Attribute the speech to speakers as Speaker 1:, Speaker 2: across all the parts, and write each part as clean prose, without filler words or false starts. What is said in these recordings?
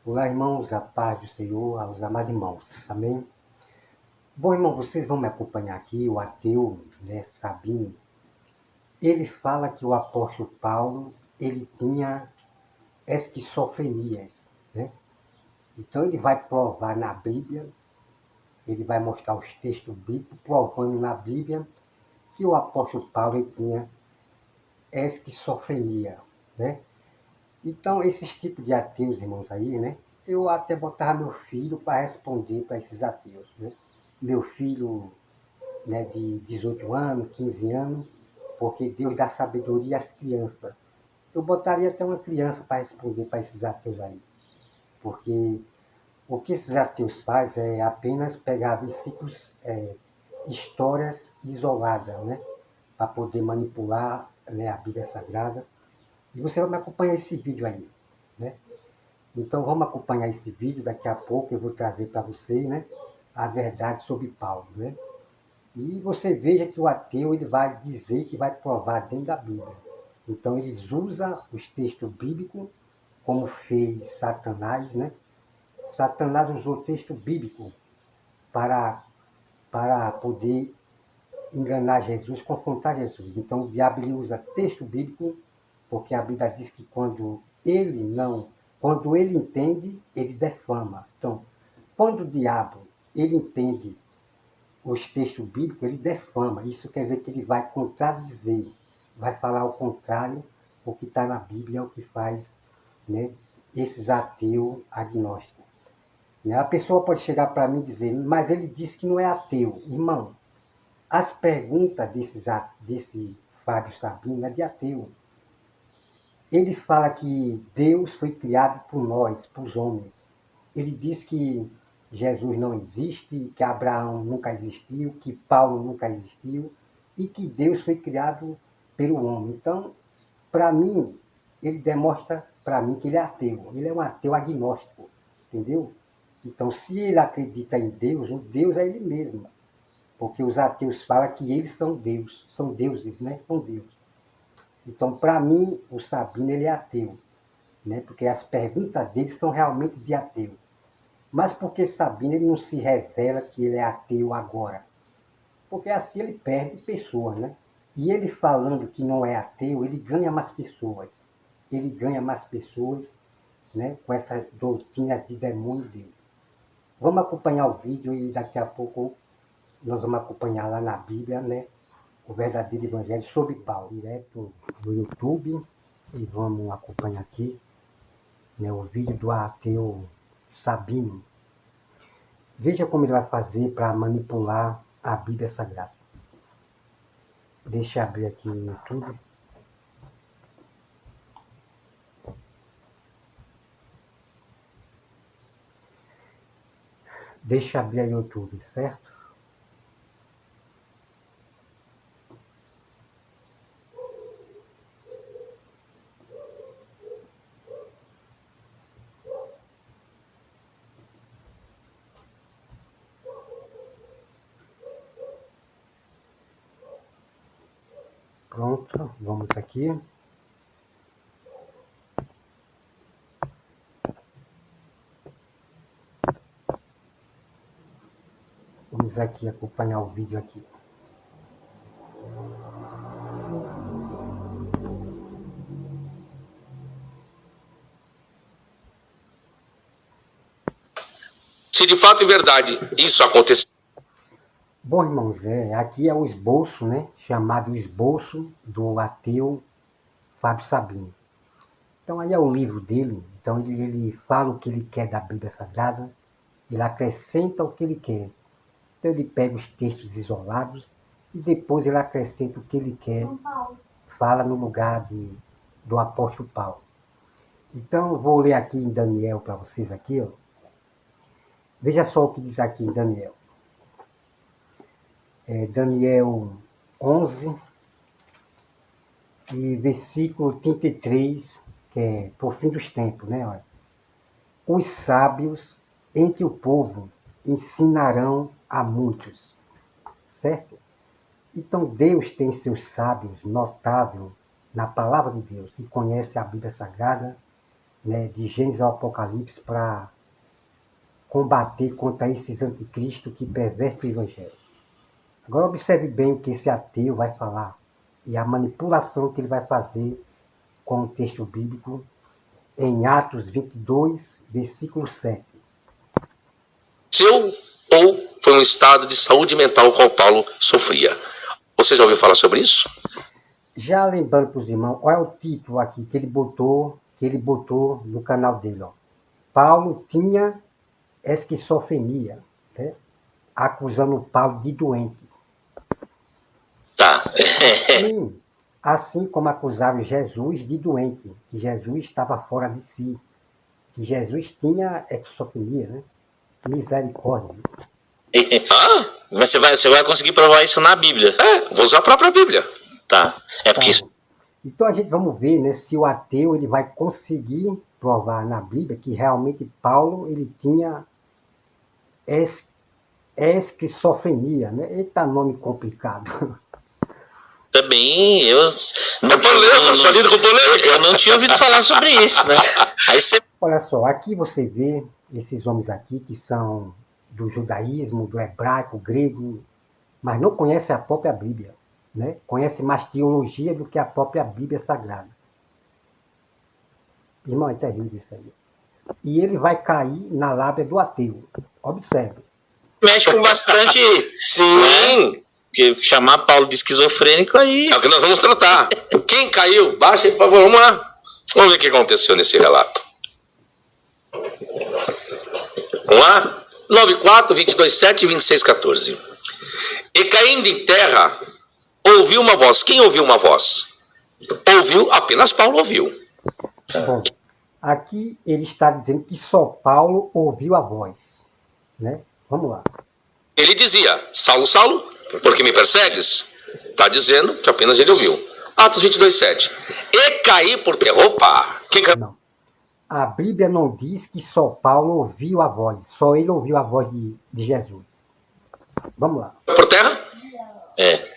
Speaker 1: Olá, irmãos, a paz do Senhor aos amados irmãos. Amém? Bom, irmão, vocês vão me acompanhar aqui, o ateu, Sabino. Ele fala que o apóstolo Paulo, ele tinha esquizofrenias, né? Então ele vai provar na Bíblia, ele vai mostrar os textos bíblicos, provando na Bíblia que o apóstolo Paulo ele tinha esquizofrenia, né? Então, esses tipos de ateus, irmãos, aí, né? Eu até botava meu filho para responder para esses ateus, né? Meu filho, né, de 18 anos, 15 anos, porque Deus dá sabedoria às crianças. Eu botaria até uma criança para responder para esses ateus aí. Porque o que esses ateus fazem é apenas pegar versículos, histórias isoladas, né? Para poder manipular, né, a Bíblia Sagrada. E você vai me acompanhar esse vídeo aí, né? Então vamos acompanhar esse vídeo, daqui a pouco eu vou trazer para vocês, né, a verdade sobre Paulo, né? E você veja que o ateu ele vai dizer que vai provar dentro da Bíblia. Então eles usam os textos bíblicos como fez Satanás, né? Satanás usou o texto bíblico para, para poder enganar Jesus, confrontar Jesus. Então o diabo ele usa texto bíblico, porque a Bíblia diz que quando ele entende, ele defama. Então, quando o diabo ele entende os textos bíblicos, ele defama. Isso quer dizer que ele vai contradizer, vai falar o contrário, o que está na Bíblia é o que faz, né, esses ateus agnósticos. A pessoa pode chegar para mim e dizer, mas ele disse que não é ateu. Irmão, as perguntas desse Fábio Sabino é de ateu. Ele fala que Deus foi criado por nós, por os homens. Ele diz que Jesus não existe, que Abraão nunca existiu, que Paulo nunca existiu e que Deus foi criado pelo homem. Então, para mim, ele demonstra para mim que ele é ateu. Ele é um ateu agnóstico, entendeu? Então, se ele acredita em Deus, o Deus é ele mesmo. Porque os ateus falam que eles são Deus, são deuses, né? São Deus. Então, para mim, o Sabino ele é ateu, né? Porque as perguntas dele são realmente de ateu. Mas por que Sabino ele não se revela que ele é ateu agora? Porque assim ele perde pessoas, né? E ele falando que não é ateu, ele ganha mais pessoas. Ele ganha mais pessoas, né? Com essa doutrina de demônio dele. Vamos acompanhar o vídeo e daqui a pouco nós vamos acompanhar lá na Bíblia, né? O verdadeiro evangelho sobre Paulo, direto no YouTube. E vamos acompanhar aqui, né, o vídeo do ateu Sabino. Veja como ele vai fazer para manipular a Bíblia Sagrada. Deixa eu abrir aqui no YouTube. Deixa eu abrir aí o YouTube, certo? Pronto, vamos aqui. Vamos aqui acompanhar o vídeo aqui.
Speaker 2: Se de fato e verdade isso acontecer.
Speaker 1: Bom, irmãos, aqui é o esboço, né? Chamado esboço do ateu Fábio Sabino. Então aí é o livro dele. Então ele fala o que ele quer da Bíblia Sagrada, ele acrescenta o que ele quer. Então ele pega os textos isolados e depois ele acrescenta o que ele quer, fala no lugar do apóstolo Paulo. Então eu vou ler aqui em Daniel para vocês aqui, ó. Veja só o que diz aqui em Daniel. Daniel 11 e versículo 33, que é por fim dos tempos, né? Olha. Os sábios entre o povo ensinarão a muitos, certo? Então Deus tem seus sábios notáveis na palavra de Deus, que conhece a Bíblia Sagrada, né, de Gênesis ao Apocalipse para combater contra esses anticristos que pervertem o Evangelho. Agora observe bem o que esse ateu vai falar e a manipulação que ele vai fazer com o texto bíblico em Atos 22, versículo 7.
Speaker 2: Seu ou foi um estado de saúde mental com o qual Paulo sofria. Você já ouviu falar sobre isso?
Speaker 1: Já lembrando para os irmãos, qual é o título aqui que ele botou no canal dele? Ó. Paulo tinha esquizofrenia, né? Acusando Paulo de doente.
Speaker 2: Tá.
Speaker 1: Assim como acusaram Jesus de doente, que Jesus estava fora de si, que Jesus tinha esquizofrenia, né? Misericórdia.
Speaker 3: Mas você vai conseguir provar isso na Bíblia.
Speaker 2: Vou usar a própria Bíblia.
Speaker 3: Tá. É porque
Speaker 1: Tá. Então a gente vamos ver, né, se o ateu ele vai conseguir provar na Bíblia que realmente Paulo ele tinha esquizofrenia, né? Eita, nome complicado.
Speaker 3: também eu
Speaker 2: Só lido com polêmica.
Speaker 3: eu não tinha ouvido falar sobre isso, né? Aí você
Speaker 1: Olha só, aqui você vê esses homens aqui que são do judaísmo, do hebraico, grego, mas não conhecem a própria Bíblia, né? Conhecem mais teologia do que a própria Bíblia Sagrada. Irmão, é terrível isso aí. E ele vai cair na lábia do ateu. Observe.
Speaker 3: mexe com bastante.
Speaker 2: Sim.
Speaker 3: Porque chamar Paulo de esquizofrênico aí.
Speaker 2: É o que nós vamos tratar. Quem caiu? Baixa aí, por favor. Vamos lá. Vamos ver o que aconteceu nesse relato. Vamos lá? 9:4, 22:7 e 26:14. E caindo em terra, ouviu uma voz. Quem ouviu uma voz? Ouviu, apenas Paulo ouviu.
Speaker 1: Bom, aqui ele está dizendo que só Paulo ouviu a voz, né? Vamos lá.
Speaker 2: Ele dizia, Saulo, Saulo, por que me persegues? Está dizendo que apenas ele ouviu. Atos 22:7. E cair por terra. Opa! Quem caiu?
Speaker 1: Não. A Bíblia não diz que só Paulo ouviu a voz, só ele ouviu a voz de Jesus. Vamos lá.
Speaker 2: Por terra?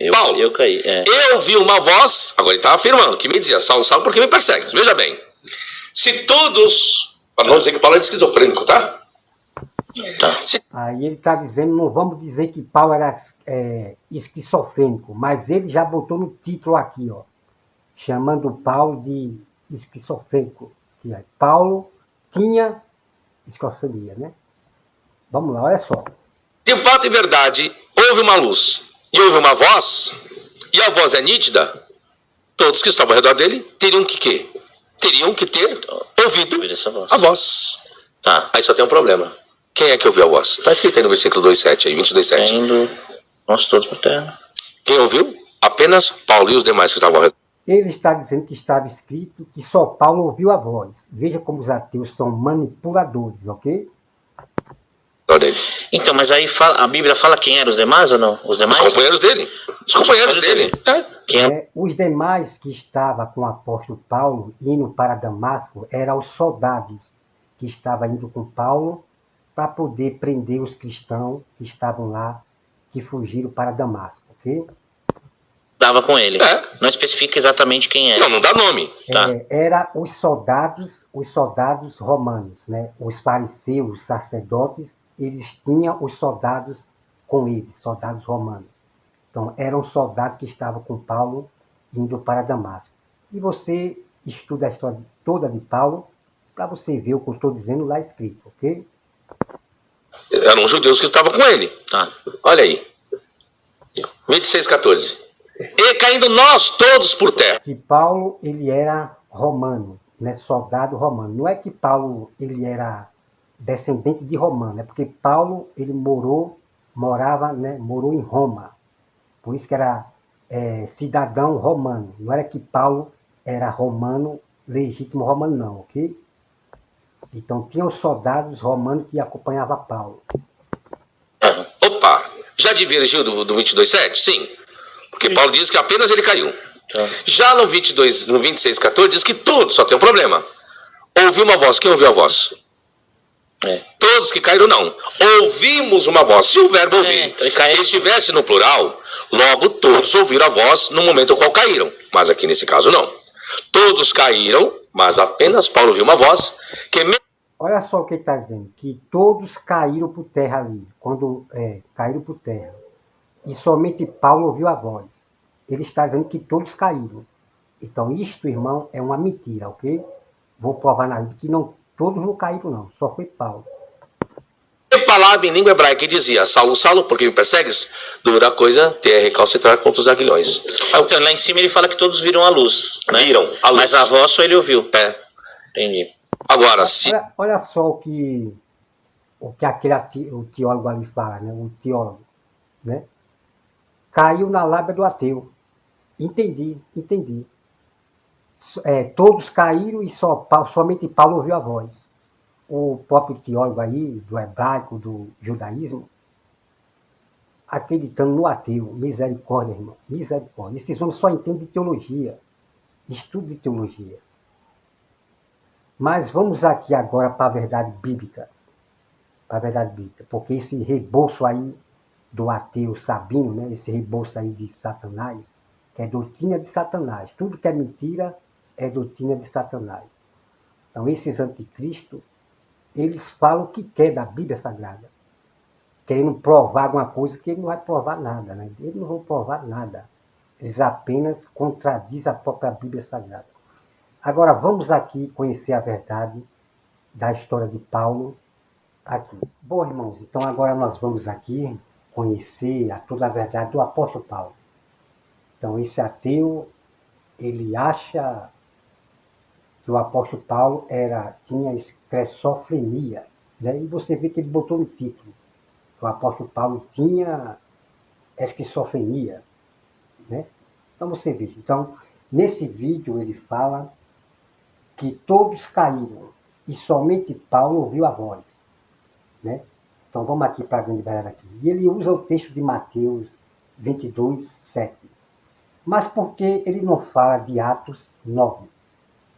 Speaker 2: Paulo,
Speaker 3: eu caí.
Speaker 2: Eu ouvi uma voz, agora ele estava afirmando, que me dizia, Saulo, Saulo, por que me persegues? Veja bem, se todos, para não dizer que Paulo era esquizofrênico, tá?
Speaker 1: Aí ele está dizendo, não vamos dizer que Paulo era esquizofrênico, mas ele já botou no título aqui, ó, chamando Paulo de esquizofrênico. Que é, Paulo tinha esquizofrenia, né? Vamos lá, olha só.
Speaker 2: De fato e verdade, houve uma luz e houve uma voz, e a voz é nítida, todos que estavam ao redor dele teriam que quê? Teriam que ter ouvido
Speaker 3: essa voz.
Speaker 2: a voz.
Speaker 3: Tá.
Speaker 2: Aí só tem um problema. Quem é que ouviu a voz? Está escrito aí no versículo 2:7, aí, 22:7.
Speaker 3: Caindo nós todos por terra.
Speaker 2: Quem ouviu? Apenas Paulo e os demais que estavam ao redor.
Speaker 1: Ele está dizendo que estava escrito que só Paulo ouviu a voz. Veja como os ateus são manipuladores, ok?
Speaker 2: Dele.
Speaker 3: Então, mas aí a Bíblia fala quem eram os demais ou não? Os demais?
Speaker 2: Os companheiros dele. Os companheiros dele.
Speaker 3: Quem é?
Speaker 1: Os demais que estavam com o apóstolo Paulo indo para Damasco eram os soldados que estavam indo com Paulo para poder prender os cristãos que estavam lá, que fugiram para Damasco, ok?
Speaker 3: Dava com ele. Não especifica exatamente quem é.
Speaker 2: Não dá nome.
Speaker 3: Tá.
Speaker 1: Era os soldados romanos, né? Os fariseus, os sacerdotes, eles tinham os soldados com eles, soldados romanos. Então, eram soldados que estavam com Paulo indo para Damasco. E você estuda a história toda de Paulo para você ver o que eu estou dizendo lá escrito, ok?
Speaker 2: Eram judeus que estavam com ele.
Speaker 3: Tá.
Speaker 2: Olha aí. 26:14. E caindo nós todos por terra.
Speaker 1: Que Paulo, ele era romano, né? Soldado romano. Não é que Paulo, ele era descendente de romano, é porque Paulo, ele morou em Roma. Por isso que era cidadão romano. Não era que Paulo era romano, legítimo romano, não, ok? Então, tinha os soldados romanos que acompanhavam Paulo.
Speaker 2: Opa! Já divergiu do 22:7? Sim. Porque Paulo diz que apenas ele caiu.
Speaker 3: Tá.
Speaker 2: Já no 26:14 diz que todos, só tem um problema. Ouviu uma voz. Quem ouviu a voz? Todos que caíram, não. Ouvimos uma voz. Se o verbo ouvir estivesse no plural, logo todos ouviram a voz no momento ao qual caíram. Mas aqui nesse caso não. Todos caíram, Mas apenas Paulo ouviu uma voz que...
Speaker 1: Olha só o que ele está dizendo, que todos caíram por terra ali, quando caíram por terra. E somente Paulo ouviu a voz. Ele está dizendo que todos caíram. Então isto, irmão, é uma mentira, ok? Vou provar na Bíblia que não, todos não caíram não, só foi Paulo.
Speaker 2: falava em língua hebraica e dizia: Saulo, Saulo, por que me persegues? Dura coisa ter recalcitrar contra os aguilhões.
Speaker 3: Então, lá em cima ele fala que todos viram a luz, né?
Speaker 2: Viram a luz.
Speaker 3: Mas a voz só ele ouviu.
Speaker 2: Entendi. Agora, se...
Speaker 1: Olha só o que o teólogo ali fala, né? O teólogo, né? Caiu na lábia do ateu. Entendi. Todos caíram e somente Paulo ouviu a voz. O próprio teólogo aí, do hebraico, do judaísmo, acreditando no ateu. Misericórdia, irmão. Misericórdia. Esses homens só entendem de teologia. Estudo de teologia. Mas vamos aqui agora para a verdade bíblica. Porque esse rebolso aí do ateu sabino, né? Esse rebolso aí de Satanás, que é doutrina de Satanás. Tudo que é mentira é doutrina de Satanás. Então, esses anticristos, eles falam o que quer da Bíblia Sagrada, querendo provar alguma coisa que ele não vai provar nada, né? Eles não vão provar nada. Eles apenas contradizem a própria Bíblia Sagrada. Agora, vamos aqui conhecer a verdade da história de Paulo aqui. Bom, irmãos, então agora nós vamos aqui conhecer toda a verdade do apóstolo Paulo. Então, esse ateu, ele acha que o apóstolo Paulo tinha esquizofrenia, né? E você vê que ele botou no título, que o apóstolo Paulo tinha esquizofrenia, né? Então você vê. Então, nesse vídeo ele fala que todos caíram e somente Paulo ouviu a voz, né? Então vamos aqui para a grande verdade aqui. E ele usa o texto de Mateus 22, 7. Mas por que ele não fala de Atos 9?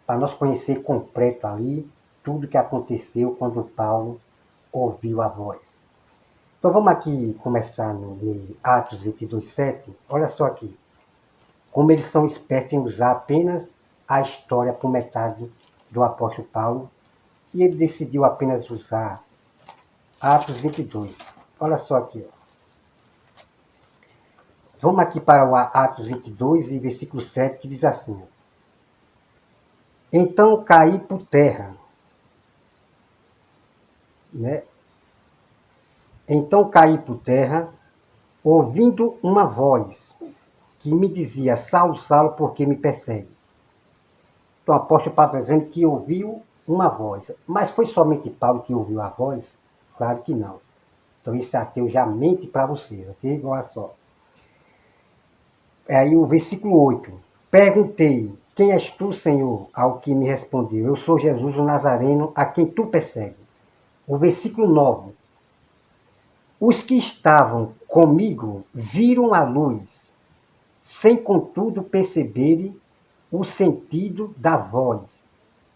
Speaker 1: Para nós conhecer completo ali tudo que aconteceu quando Paulo ouviu a voz. Então vamos aqui começar no Atos 22, 7. Olha só aqui. Como eles são espertos em usar apenas a história por metade do apóstolo Paulo. E ele decidiu apenas usar Atos 22. Olha só aqui. Ó. Vamos aqui para o Atos 22 e versículo 7, que diz assim. Então caí por terra. Né? Então caí por terra, ouvindo uma voz que me dizia: Saulo, Saulo, por que me persegue? Então o apóstolo Paulo está dizendo que ouviu uma voz. Mas foi somente Paulo que ouviu a voz? Claro que não. Então esse ateu já mente para vocês, ok? Olha só. Aí o versículo 8. Perguntei: quem és tu, Senhor? Ao que me respondeu: eu sou Jesus o Nazareno, a quem tu persegues. O versículo 9. Os que estavam comigo viram a luz, sem contudo perceberem o sentido da voz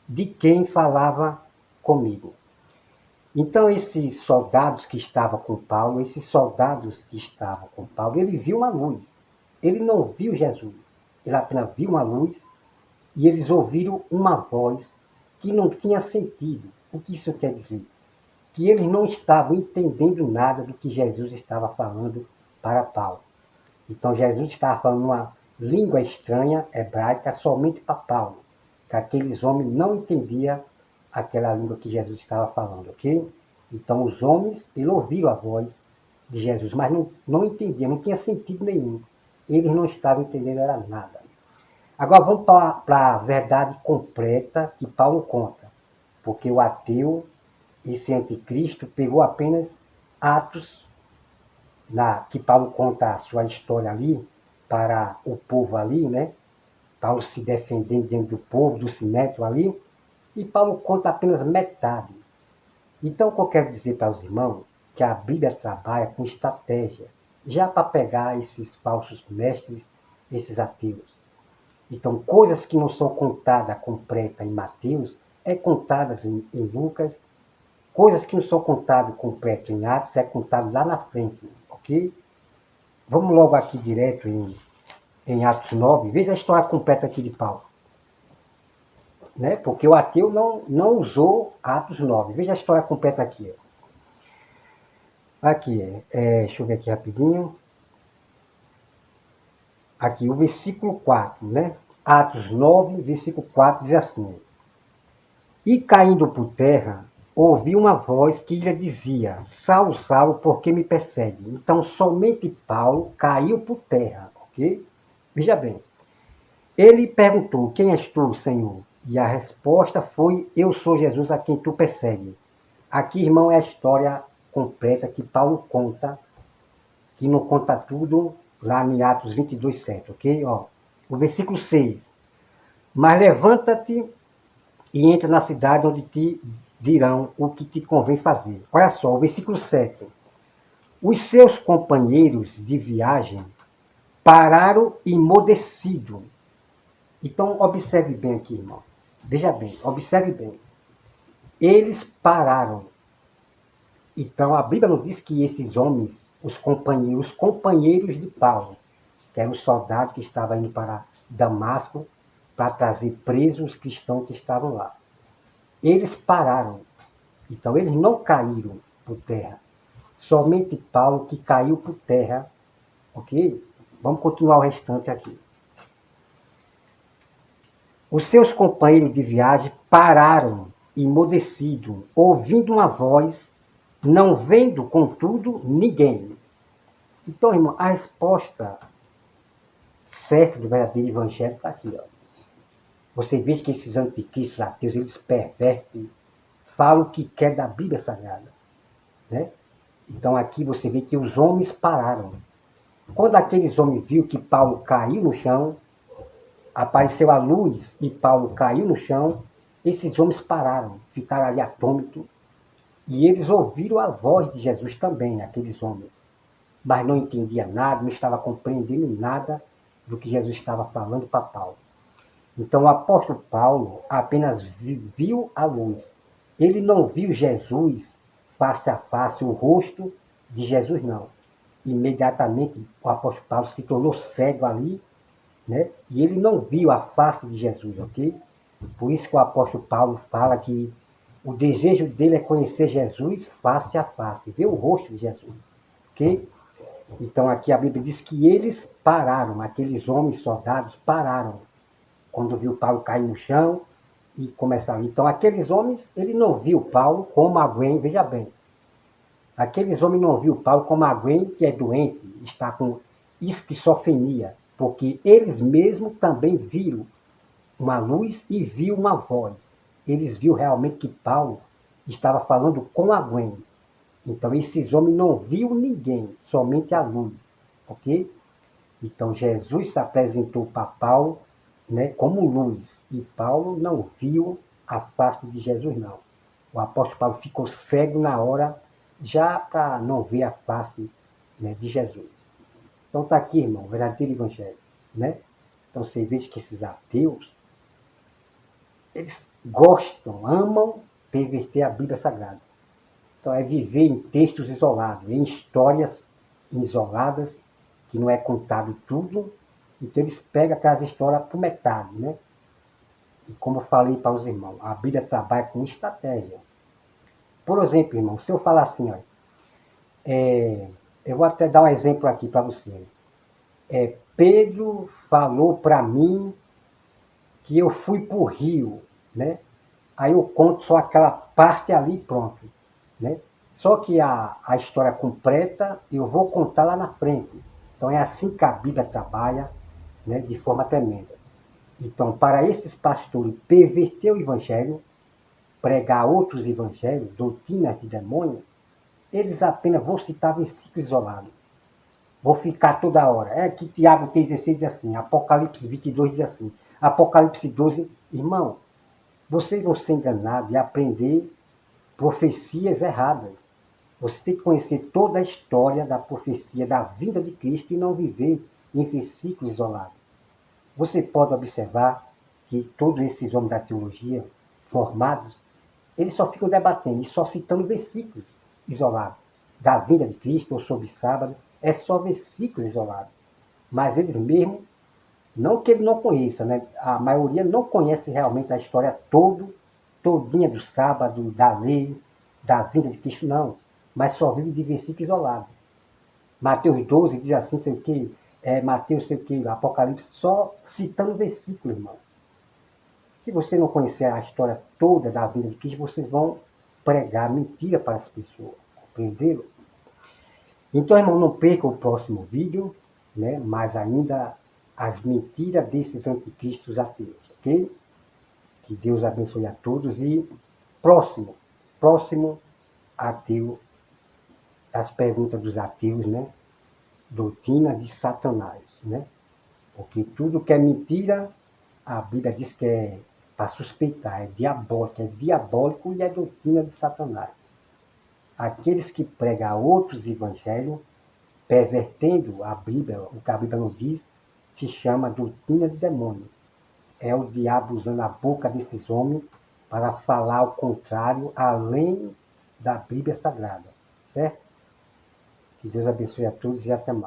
Speaker 1: de quem falava comigo. Então esses soldados que estavam com Paulo, ele viu uma luz. Ele não viu Jesus. Ele apenas viu uma luz e eles ouviram uma voz que não tinha sentido. O que isso quer dizer? Que eles não estavam entendendo nada do que Jesus estava falando para Paulo. Então Jesus estava falando uma língua estranha, hebraica, somente para Paulo. Que aqueles homens não entendiam aquela língua que Jesus estava falando, ok? Então os homens, eles ouviram a voz de Jesus, mas não entendiam, não tinha sentido nenhum. Eles não estavam entendendo era nada. Agora vamos para a verdade completa que Paulo conta. Porque o ateu, esse anticristo, pegou apenas Atos, que Paulo conta a sua história ali, para o povo ali, né? Paulo se defendendo dentro do povo, do sinédrio ali, e Paulo conta apenas metade. Então, o que eu quero dizer para os irmãos, que a Bíblia trabalha com estratégia, já para pegar esses falsos mestres, esses ateus. Então, coisas que não são contadas completa em Mateus, é contadas em Lucas. Coisas que não são contadas completo em Atos, é contado lá na frente, ok? Vamos logo aqui direto em Atos 9. Veja a história completa aqui de Paulo. né? Porque o ateu não usou Atos 9. Veja a história completa aqui. Aqui, deixa eu ver aqui rapidinho. Aqui, o versículo 4, né? Atos 9, versículo 4 diz assim: E caindo por terra, ouvi uma voz que lhe dizia: Saulo, Saulo, por que me persegue? Então, somente Paulo caiu por terra, ok? Veja bem. Ele perguntou: Quem és tu, Senhor? E a resposta foi: Eu sou Jesus a quem tu persegue. Aqui, irmão, é a história completa que Paulo conta, que não conta tudo lá em Atos 22, 7, ok? Ó, o versículo 6. Mas levanta-te e entra na cidade onde te dirão o que te convém fazer. Olha só, o versículo 7. Os seus companheiros de viagem pararam emudecidos. Então, observe bem aqui, irmão. Veja bem, observe bem. Eles pararam. Então, a Bíblia nos diz que esses homens, os companheiros de Paulo, que eram os soldados que estavam indo para Damasco para trazer presos os cristãos que estavam lá. Eles pararam. Então, eles não caíram por terra. Somente Paulo que caiu por terra. Ok? Vamos continuar o restante aqui. Os seus companheiros de viagem pararam, emudecidos, ouvindo uma voz, não vendo, contudo, ninguém. Então, irmão, a resposta certa do verdadeiro evangelho está aqui. Ó. Você vê que esses anticristos ateus, eles pervertem, falam o que quer da Bíblia Sagrada. Né? Então, aqui você vê que os homens pararam. Quando aqueles homens viram que Paulo caiu no chão, apareceu a luz e Paulo caiu no chão, esses homens pararam, ficaram ali atônitos, e eles ouviram a voz de Jesus também, aqueles homens. Mas não entendia nada, não estava compreendendo nada do que Jesus estava falando para Paulo. Então o apóstolo Paulo apenas viu a luz. Ele não viu Jesus face a face, o rosto de Jesus não. Imediatamente o apóstolo Paulo se tornou cego ali, né? E ele não viu a face de Jesus, ok? Por isso que o apóstolo Paulo fala que o desejo dele é conhecer Jesus face a face, ver o rosto de Jesus, ok? Então aqui a Bíblia diz que eles pararam, aqueles homens soldados pararam, quando viu Paulo cair no chão e começaram. Então aqueles homens, ele não viu Paulo como alguém, veja bem, aqueles homens não viu Paulo como alguém que é doente, está com esquizofrenia, porque eles mesmos também viram uma luz e viu uma voz. Eles viram realmente que Paulo estava falando com alguém. Então esses homens não viram ninguém, somente a luz, ok? Então Jesus se apresentou para Paulo, né, como luz, e Paulo não viu a face de Jesus não. O apóstolo Paulo ficou cego na hora, já para não ver a face, né, de Jesus. Então está aqui, irmão, o verdadeiro evangelho, né? Então você vê que esses ateus, eles gostam, amam perverter a Bíblia Sagrada. Então é viver em textos isolados, em histórias isoladas, que não é contado tudo. Então eles pegam aquelas histórias por metade, né? E como eu falei para os irmãos, a Bíblia trabalha com estratégia. Por exemplo, irmão, se eu falar assim, ó, eu vou até dar um exemplo aqui para você. Pedro falou para mim que eu fui para o rio, né? Aí eu conto só aquela parte ali e pronto, né? Só que a história completa eu vou contar lá na frente. Então é assim que a Bíblia trabalha, né, de forma tremenda. Então, para esses pastores perverter o evangelho, pregar outros evangelhos, doutrinas de demônio, eles apenas vão citar versículos isolados. Vou ficar toda hora. É que Tiago 3,16 diz assim, Apocalipse 22 diz assim, Apocalipse 12, irmão, vocês vão ser enganados e aprender profecias erradas. Você tem que conhecer toda a história da profecia da vinda de Cristo e não viver em versículos isolados. Você pode observar que todos esses homens da teologia formados, eles só ficam debatendo e só citando versículos isolados. Da vinda de Cristo ou sobre sábado, é só versículos isolados. Mas eles mesmos Não que ele não conheça, né? A maioria não conhece realmente a história todinha do sábado, da lei, da vinda de Cristo, não. Mas só vive de versículo isolado. Mateus 12 diz assim, sei o quê, Mateus sei o quê, Apocalipse, só citando versículo, irmão. Se você não conhecer a história toda da vinda de Cristo, vocês vão pregar mentira para as pessoas. Compreenderam? Então, irmão, não perca o próximo vídeo, né? Mas ainda as mentiras desses anticristos ateus, ok? Que Deus abençoe a todos e próximo ateu, as perguntas dos ateus, né? Doutrina de Satanás, né? Porque tudo que é mentira, a Bíblia diz que é para suspeitar, é diabólico e é doutrina de Satanás. Aqueles que pregam outros evangelhos, pervertendo a Bíblia, o que a Bíblia não diz, se chama doutrina de demônio. É o diabo usando a boca desses homens para falar o contrário, além da Bíblia Sagrada. Certo? Que Deus abençoe a todos e até mais.